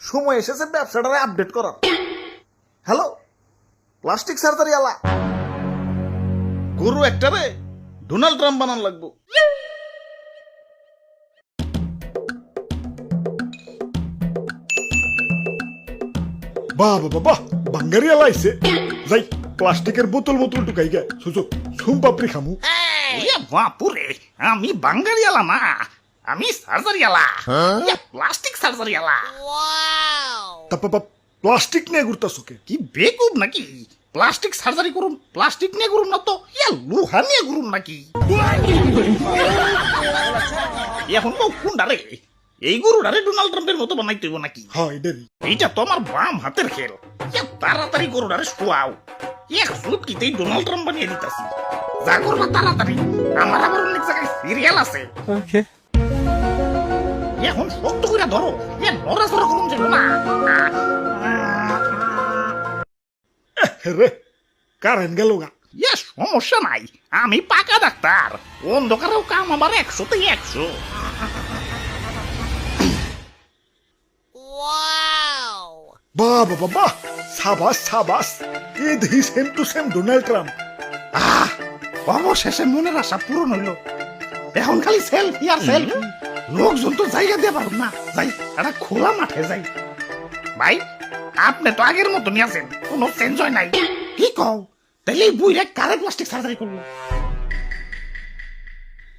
সময় এসেছে ব্যবসাটারে আপডেট করার। হ্যালো, প্লাস্টিক সার্জারি আলা, গরু একটারে ডোনাল্ড ট্রাম্প বানান লাগবো। বাহ বাবা বাহ, বাঙ্গারি আলা আইছে। যাই প্লাস্টিকের বোতল বোতল টুকাই গে সুযোগ সুম পাপড়ি খামু। বাপুরে, আমি বাঙ্গারিয়ালা না, আমি সার্জারিয়ালা, প্লাস্টিক সার্জারিয়ালা। তাপা প্লাস্টিক নিয়ে ঘুরতাছো কে? কি বেকুব নাকি? প্লাস্টিক সার্জারি করুন, প্লাস্টিক নিয়ে করুন না তো লোহা নিয়ে করুন নাকি? এখন তো কোনটারে, এই গরুটারে ডোনাল্ড ট্রাম্পের মতো বানাইতে হইব নাকি? হ্যাঁ এটারই। এইটা তো আমার বাম হাতের খেল। তাড়াতাড়ি গরুটারে শোয়াও, এক সুটকিতেই ডোনাল্ড ট্রাম্প বানিয়ে দিতেছি। যা করবা তাড়াতাড়ি, আমার আবার অনেক জায়গায় সিরিয়াল আছে। এখন শক্ত করে ধরো, নড়াচড়া করুন যাবো না। রে কারেন্ট গেল গা। সমস্যা নাই, আমি পাকা ডাক্তার, অন্ধকারেও কাম আমার 100-তে 100। বাহ বাবা বাহ, সাবাস সাবাস, এই দেখি same to same Donald Trump. অবশেষে মনের আশা পূরণ হইল। এখন খালি সেলফি আর সেলফি, লোকজন তো জায়গা দিয়ে পারব না। যাই একটা খোলা মাঠে যাই। ভাই, আপনি তো আগের মতনই আছেন, কোনো চেঞ্জ হয় নাই। কি কও, তাইলে এই বুইরা কারে প্লাস্টিক সার্জারি করলো?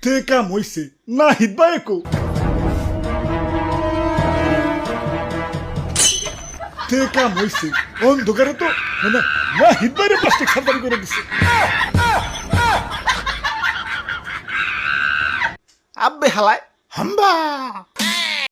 তে কাম হইছে না হিতবা একো। তে কাম হইছে, অন্ধকারে তো মানে না হিতবারে প্লাস্টিক সার্জারি করে দিছে। আব্বে হালায় হাম্বা